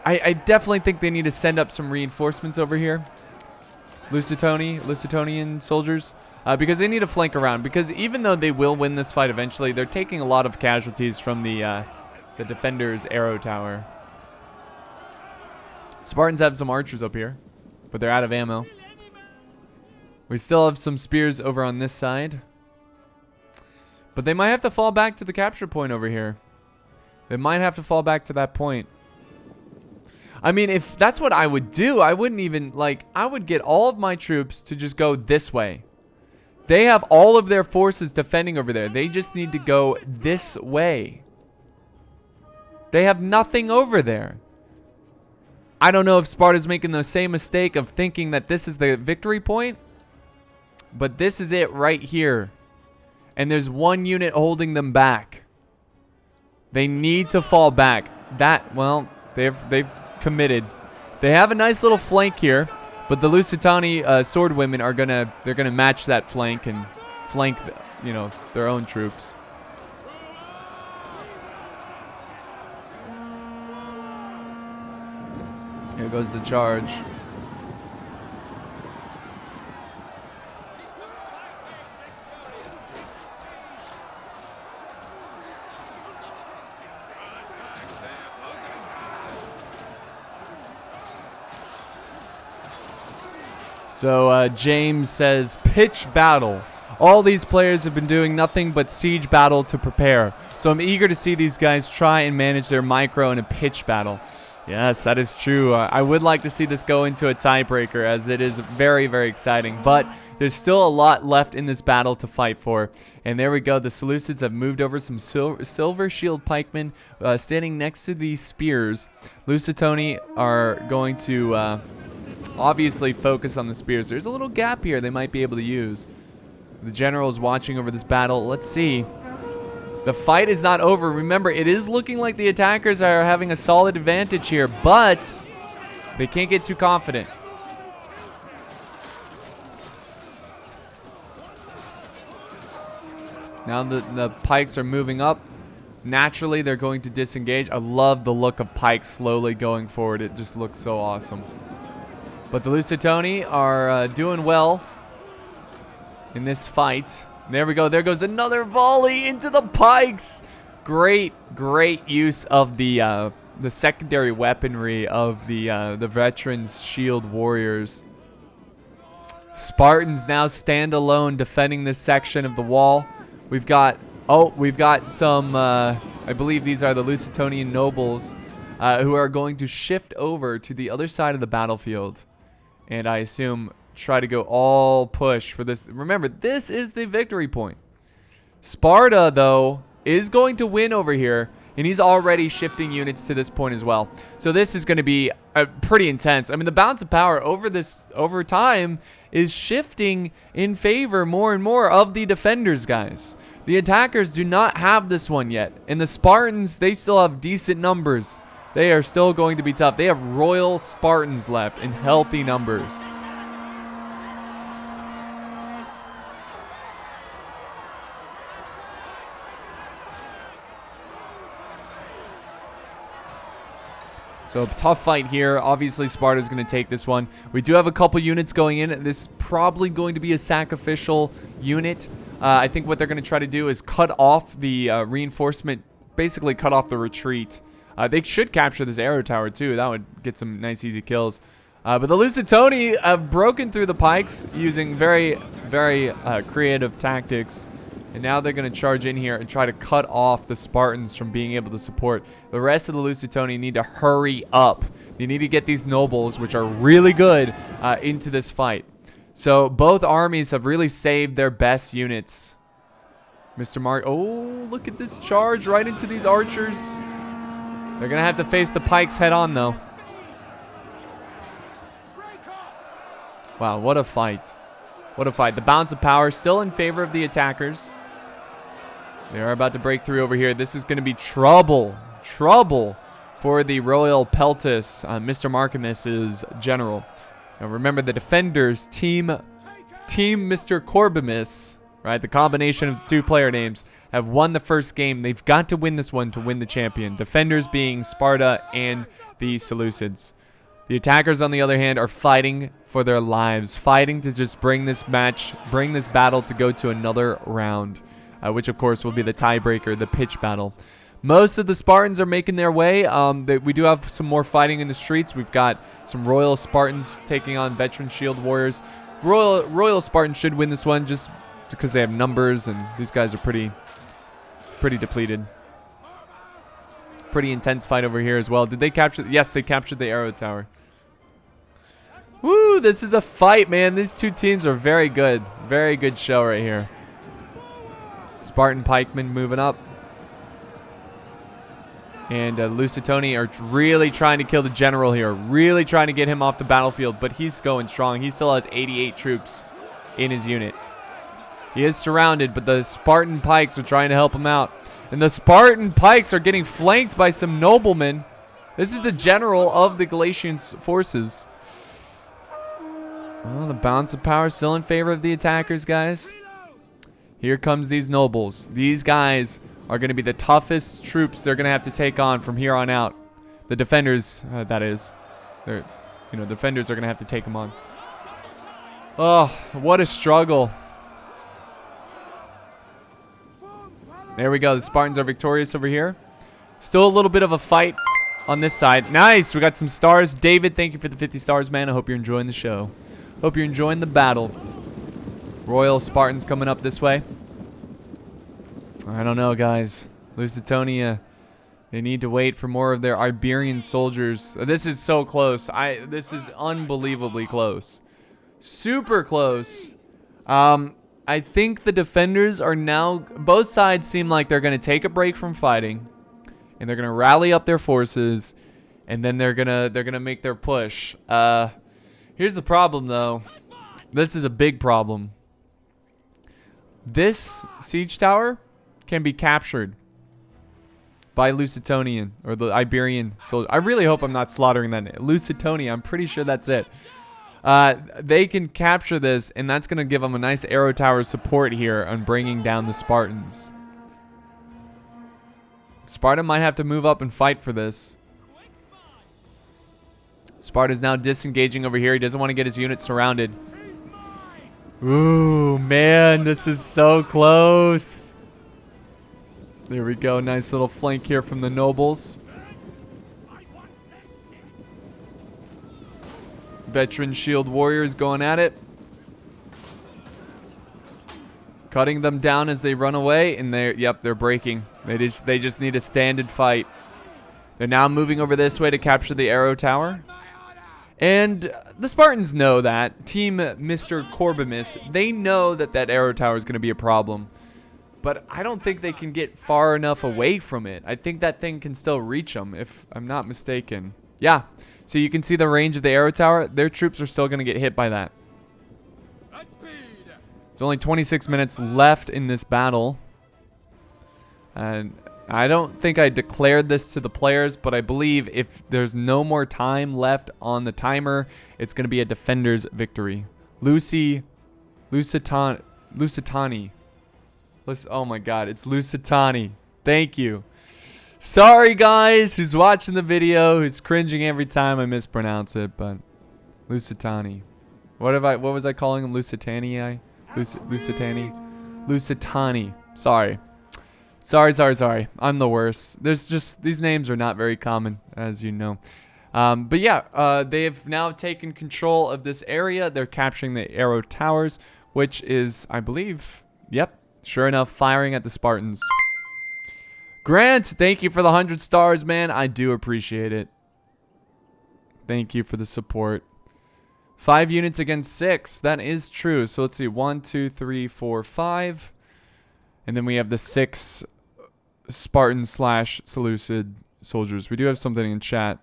I definitely think they need to send up some reinforcements over here. Lusitanian soldiers. Because they need to flank around. Because even though they will win this fight eventually, they're taking a lot of casualties from the defender's arrow tower. Spartans have some archers up here, but they're out of ammo. We still have some spears over on this side. But they might have to fall back to the capture point over here. They might have to fall back to that point. I mean, if that's what I would do, I wouldn't even, I would get all of my troops to just go this way. They have all of their forces defending over there. They just need to go this way. They have nothing over there. I don't know if Sparta's making the same mistake of thinking that this is the victory point. But this is it right here. And there's one unit holding them back. They need to fall back. Well, they've committed. They have a nice little flank here. But the Lusitani swordwomen are they're gonna match that flank and flank, their own troops. Here goes the charge. So James says, pitch battle. All these players have been doing nothing but siege battle to prepare. So I'm eager to see these guys try and manage their micro in a pitch battle. Yes, that is true. I would like to see this go into a tiebreaker, as it is very, very exciting. But there's still a lot left in this battle to fight for. And there we go. The Seleucids have moved over some silver shield pikemen standing next to these spears. Lusitoni are going to obviously focus on the spears. There's a little gap here they might be able to use. The general is watching over this battle. Let's see. The fight is not over. Remember, it is looking like the attackers are having a solid advantage here, but they can't get too confident. Now the pikes are moving up. Naturally, they're going to disengage. I love the look of pikes slowly going forward. It just looks so awesome. But the Lusitoni are doing well in this fight. There we go. There goes another volley into the pikes. Great use of the secondary weaponry of the veterans shield warriors. Spartans now stand alone defending this section of the wall. We've got some I believe these are the Lusitonian nobles who are going to shift over to the other side of the battlefield, and I assume try to go all push for this. Remember, this is the victory point. Sparta, though, is going to win over here, and he's already shifting units to this point as well. So this is going to be pretty intense. I mean, the balance of power over time is shifting in favor more and more of the defenders, guys. The attackers do not have this one yet, and the Spartans, they still have decent numbers. They are still going to be tough. They have royal Spartans left in healthy numbers. So a tough fight here. Obviously, Sparta's going to take this one. We do have a couple units going in. This is probably going to be a sacrificial unit. I think what they're going to try to do is cut off the reinforcement, basically cut off the retreat. They should capture this arrow tower, too. That would get some nice, easy kills. But the Lusitoni have broken through the pikes using very creative tactics. And now they're going to charge in here and try to cut off the Spartans from being able to support. The rest of the Lusitoni need to hurry up. They need to get these nobles, which are really good, into this fight. So both armies have really saved their best units. Mr. Mark, oh, look at this charge right into these archers. They're going to have to face the pikes head on, though. Wow, what a fight. What a fight. The balance of power still in favor of the attackers. They are about to break through over here. This is going to be trouble for the Royal Peltis, Mr. Markimus's general. Now remember, the defenders, team Mr. Corbimus, right? The combination of the two player names have won the first game. They've got to win this one to win the champion. Defenders being Sparta and the Seleucids. The attackers, on the other hand, are fighting for their lives, fighting to just bring this battle to go to another round. Which, of course, will be the tiebreaker, the pitch battle. Most of the Spartans are making their way. We do have some more fighting in the streets. We've got some Royal Spartans taking on veteran shield warriors. Royal Spartans should win this one just because they have numbers, and these guys are pretty depleted. Pretty intense fight over here as well. Did they capture? Yes, they captured the arrow tower. Woo, this is a fight, man. These two teams are very good. Very good show right here. Spartan pikemen moving up. And Lusitoni are really trying to kill the general here. Really trying to get him off the battlefield. But he's going strong. He still has 88 troops in his unit. He is surrounded, but the Spartan pikes are trying to help him out. And the Spartan pikes are getting flanked by some noblemen. This is the general of the Galatian forces. Well, the balance of power still in favor of the attackers, guys. Here comes these nobles. These guys are going to be the toughest troops they're going to have to take on from here on out. The defenders, that is. Defenders are going to have to take them on. Oh, what a struggle. There we go. The Spartans are victorious over here. Still a little bit of a fight on this side. Nice. We got some stars. David, thank you for the 50 stars, man. I hope you're enjoying the show. Hope you're enjoying the battle. Royal Spartans coming up this way. I don't know, guys. Lusitonia They need to wait for more of their Iberian soldiers. This is so close. This is unbelievably close. Super close. I think the defenders are now... Both sides seem like they're going to take a break from fighting. And they're going to rally up their forces. And then they're gonna make their push. Here's the problem, though. This is a big problem. This siege tower can be captured by Lusitanian, or the Iberian soldier. I really hope I'm not slaughtering that name. Lusitania, I'm pretty sure that's it. They can capture this, and that's going to give them a nice arrow tower support here on bringing down the Spartans. Sparta might have to move up and fight for this. Sparta's now disengaging over here. He doesn't want to get his units surrounded. Ooh, man, this is so close. There we go. Nice little flank here from the nobles. Veteran shield warriors going at it. Cutting them down as they run away, and they're breaking. They just need to stand and fight. They're now moving over this way to capture the arrow tower. And the Spartans know that. Team Mr. Corbimus, they know that that arrow tower is going to be a problem. But I don't think they can get far enough away from it. I think that thing can still reach them, if I'm not mistaken. Yeah. So you can see the range of the arrow tower. Their troops are still going to get hit by that. There's only 26 minutes left in this battle. And I don't think I declared this to the players, but I believe if there's no more time left on the timer, it's going to be a defender's victory. Lusitani. Oh my god, it's Lusitani. Thank you. Sorry guys who's watching the video, who's cringing every time I mispronounce it, but Lusitani. What was I calling him? Lusitani? Lusitani. Sorry. Sorry. I'm the worst. There's just, these names are not very common, as you know. But yeah, they have now taken control of this area. They're capturing the arrow towers, which is, I believe, yep, sure enough, firing at the Spartans. Grant, thank you for the 100 stars, man. I do appreciate it. Thank you for the support. 5 units against 6. That is true. So let's see. 1, 2, 3, 4, 5. And then we have the 6 Spartan / Seleucid soldiers. We do have something in chat.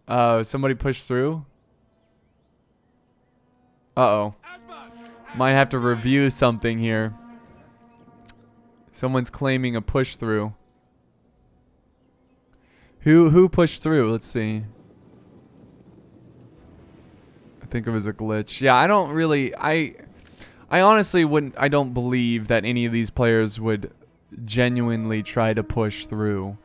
Somebody pushed through. Uh-oh. Might have to review something here. Someone's claiming a push through. Who pushed through? Let's see. I think it was a glitch. Yeah, I don't really... I honestly wouldn't... I don't believe that any of these players would genuinely try to push through.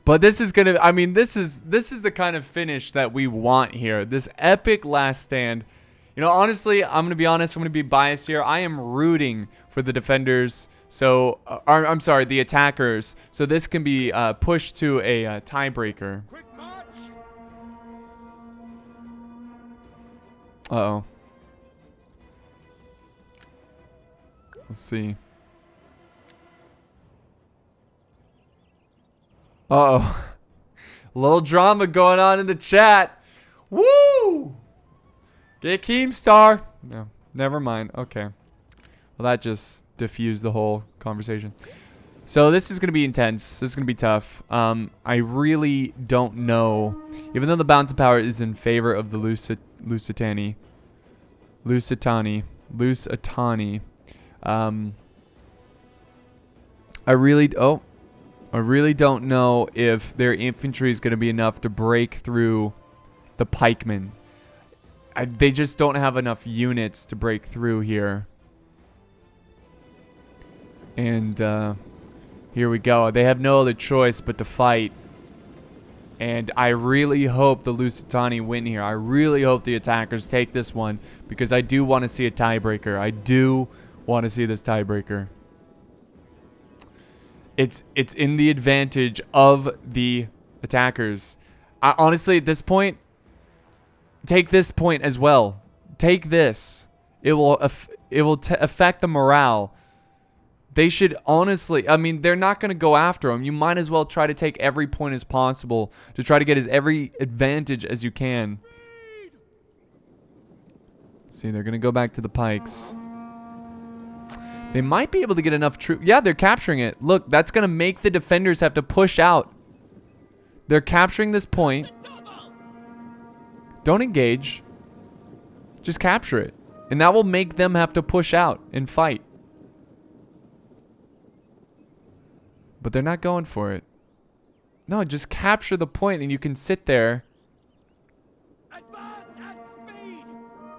But this is gonna... I mean, this is the kind of finish that we want here. This epic last stand. You know, honestly, I'm gonna be honest. I'm gonna be biased here. I am rooting for the defenders. So, I'm sorry, the attackers. So this can be pushed to a tiebreaker. Uh-oh. Let's see. Uh-oh. A little drama going on in the chat. Woo! Get Keemstar. No, never mind. Okay. Well, that just diffused the whole conversation. So this is going to be intense. This is going to be tough. I really don't know. Even though the balance of power is in favor of the Lusitani. I really don't know if their infantry is going to be enough to break through the pikemen. They just don't have enough units to break through here. And here we go. They have no other choice but to fight. And I really hope the Lusitani win here. I really hope the attackers take this one, because I do want to see a tiebreaker. I do want to see this tiebreaker. It's in the advantage of the attackers. Honestly, at this point, take this point as well. Take this. It will affect the morale. They should honestly, I mean, they're not going to go after him. You might as well try to take every point as possible to try to get as every advantage as you can. See, they're going to go back to the pikes. They might be able to get enough troops. Yeah, they're capturing it. Look, that's going to make the defenders have to push out. They're capturing this point. Don't engage. Just capture it. And that will make them have to push out and fight. But they're not going for it. No, just capture the point and you can sit there.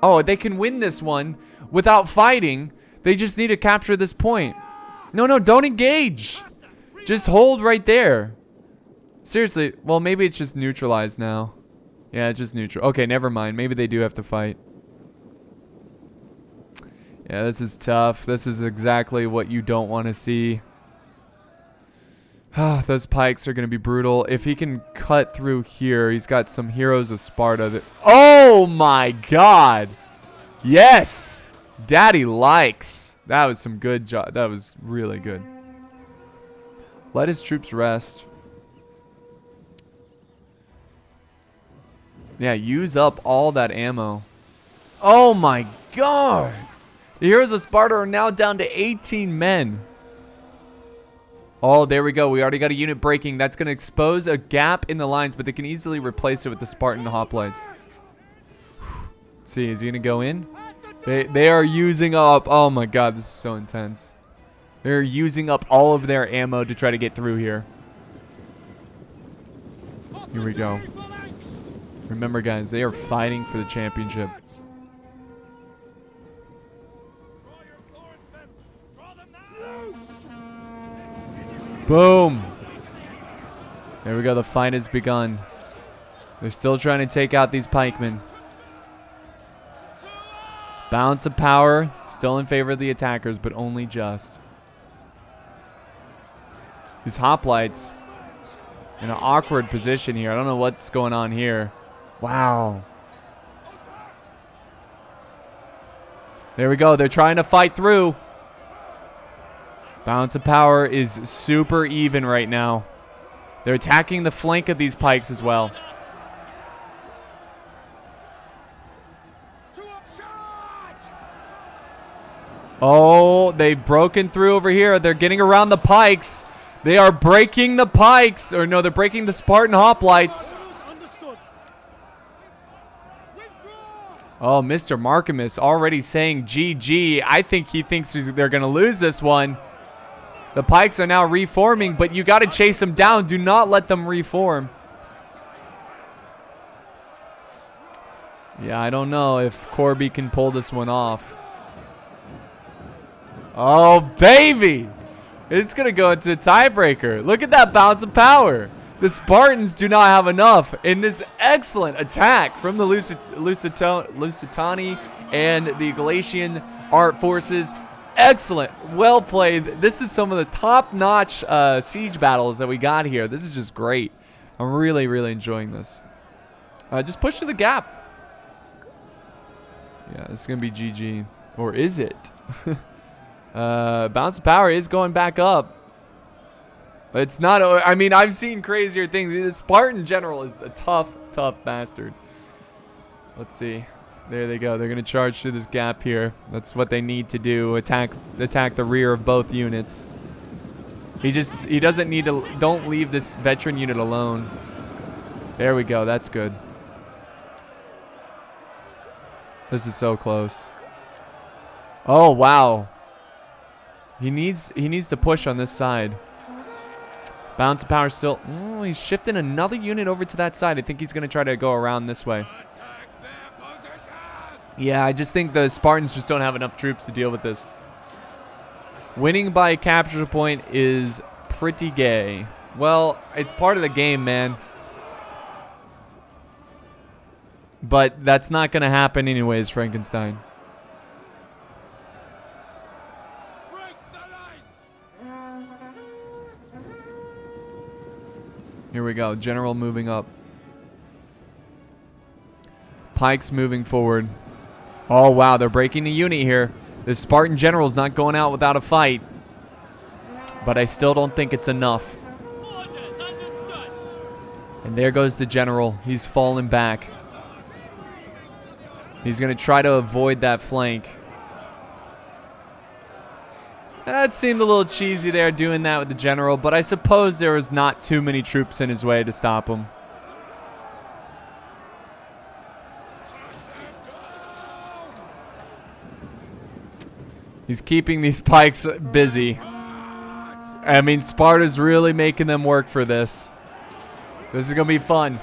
Oh, they can win this one without fighting. They just need to capture this point. No, no, don't engage. Just hold right there. Seriously, well, maybe it's just neutralized now. Yeah, it's just neutral. Okay, never mind. Maybe they do have to fight. Yeah, this is tough. This is exactly what you don't want to see. Those pikes are going to be brutal. If he can cut through here, he's got some heroes of Sparta that... Oh my god! Yes! Daddy likes. That was some good job. That was really good. Let his troops rest. Yeah, use up all that ammo. Oh my god! The heroes of Sparta are now down to 18 men. Oh, there we go. We already got a unit breaking. That's going to expose a gap in the lines, but they can easily replace it with the Spartan hoplites. Let's see, is he going to go in? They are using up... Oh my god, this is so intense. They're using up all of their ammo to try to get through here. Here we go. Remember, guys, they are fighting for the championship. Boom. There we go. The fight has begun. They're still trying to take out these pikemen. Balance of power. Still in favor of the attackers, but only just. These hoplites in an awkward position here. I don't know what's going on here. Wow. There we go. They're trying to fight through. Balance of power is super even right now. They're attacking the flank of these pikes as well. Oh, they've broken through over here. They're getting around the pikes. They are breaking the pikes. Or no, they're breaking the Spartan hoplites. Oh, Mr. Markimus already saying GG. I think he thinks they're going to lose this one. The pikes are now reforming, but you got to chase them down. Do not let them reform. Yeah, I don't know if Corby can pull this one off. Oh, baby. It's going to go into a tiebreaker. Look at that balance of power. The Spartans do not have enough in this excellent attack from the Lusitani and the Galatian art forces. Excellent. Well played. This is some of the top-notch siege battles that we got here. This is just great. I'm really, really enjoying this. Just push through the gap. Yeah, this is going to be GG. Or is it? Bounce of power is going back up. But it's not... I mean, I've seen crazier things. The Spartan general is a tough, tough bastard. Let's see. There they go. They're going to charge through this gap here. That's what they need to do. Attack the rear of both units. He doesn't need to... Don't leave this veteran unit alone. There we go. That's good. This is so close. Oh, wow. He needs to push on this side. Bounce of power still... Oh, he's shifting another unit over to that side. I think he's going to try to go around this way. Yeah, I just think the Spartans just don't have enough troops to deal with this. Winning by a capture point is pretty gay. Well, it's part of the game, man. But that's not going to happen anyways, Frankenstein. Here we go. General moving up. Pikes moving forward. Oh, wow. They're breaking the unit here. The Spartan general's not going out without a fight. but I still don't think it's enough. And there goes the general. He's falling back. He's going to try to avoid that flank. That seemed a little cheesy there doing that with the general, but I suppose there was not too many troops in his way to stop him. He's keeping these pikes busy. I mean, Sparta's really making them work for this. This is going to be fun.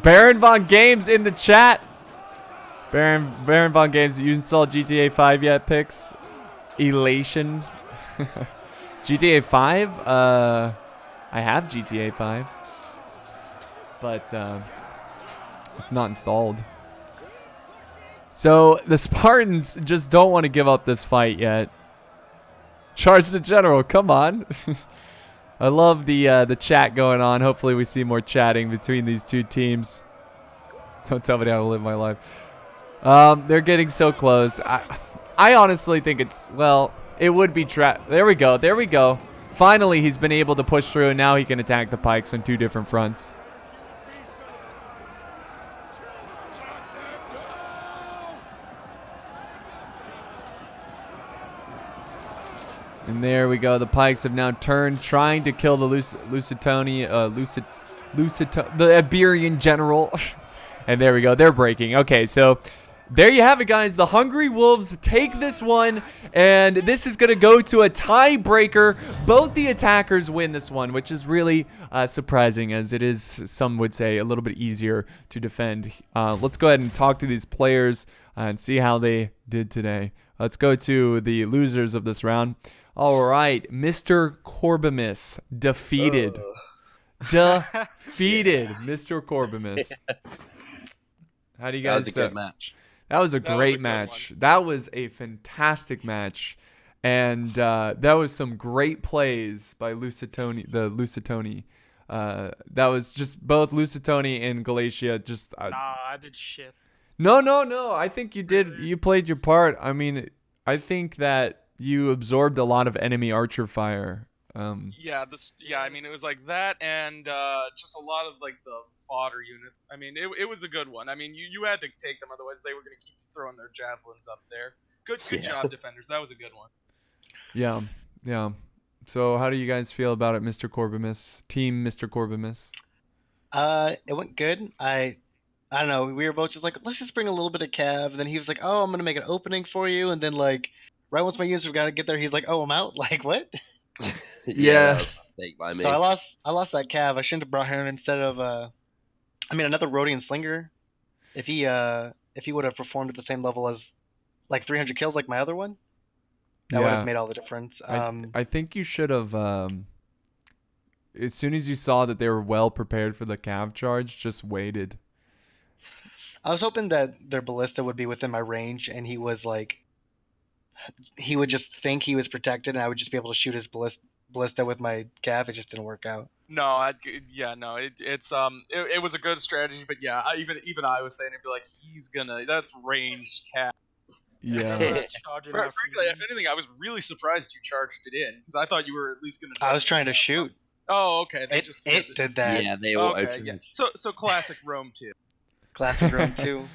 Baron Von Games in the chat. Baron Von Games, you installed GTA 5 yet, Pix? Elation. GTA 5? I have GTA 5. But it's not installed. So the Spartans just don't want to give up this fight yet. Charge the general, come on. I love the chat going on. Hopefully we see more chatting between these two teams. Don't tell me how to live my life. They're getting so close. I honestly think it's, well, it would be trapped. There we go. There we go. Finally, he's been able to push through, and now he can attack the pikes on two different fronts. And there we go. The pikes have now turned, trying to kill the the Iberian general. And there we go. They're breaking. Okay, so there you have it, guys. The Hungry Wolves take this one, and this is going to go to a tiebreaker. Both the attackers win this one, which is really surprising, as it is, some would say, a little bit easier to defend. Let's go ahead and talk to these players and see how they did today. Let's go to the losers of this round. All right, Mr. Corbimus defeated. Defeated, Mr. Corbimus. How do you guys? That was a good match. That was a great match. That was a fantastic match, and that was some great plays by Lusitoni. That was just both Lusitoni and Galatia. Just Nah, I did shit. No. I think you did. You played your part. I mean, I think that you absorbed a lot of enemy archer fire. Yeah, I mean, it was like that, and just a lot of like the fodder unit. I mean, it was a good one. I mean, you had to take them, otherwise they were gonna keep throwing their javelins up there. Good job, defenders. That was a good one. Yeah. So, how do you guys feel about it, Mr. Corbimus? Team Mr. Corbimus? It went good. I don't know. We were both just like, let's just bring a little bit of cav. And then he was like, oh, I'm gonna make an opening for you. And then like, right once my units were gonna get there, he's like, oh, I'm out. Like what? Yeah. That was a mistake by me. So I lost that cav. I shouldn't have brought him instead of another Rhodian Slinger. If he would have performed at the same level as like 300 kills like my other one, that would have made all the difference. I think you should have as soon as you saw that they were well prepared for the cav charge, just waited. I was hoping that their ballista would be within my range, and he was like, he would just think he was protected, and I would just be able to shoot his ballista with my cav. It just didn't work out. No, it was a good strategy, but yeah, even I was saying it'd be like that's ranged cat. Yeah. Frankly, if anything, I was really surprised you charged it in, because I thought you were at least gonna. I was trying to shoot. Oh, okay. It did that. Yeah, they all opened. Yeah. So classic Rome 2. Classic Rome 2.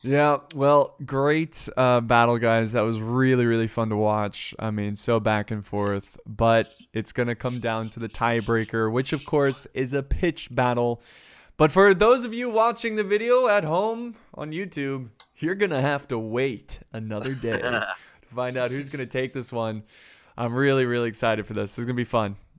Yeah, well, great battle, guys. That was really, really fun to watch. I mean, so back and forth. But it's going to come down to the tiebreaker, which, of course, is a pitch battle. But for those of you watching the video at home on YouTube, you're going to have to wait another day to find out who's going to take this one. I'm really, really excited for this. This is going to be fun.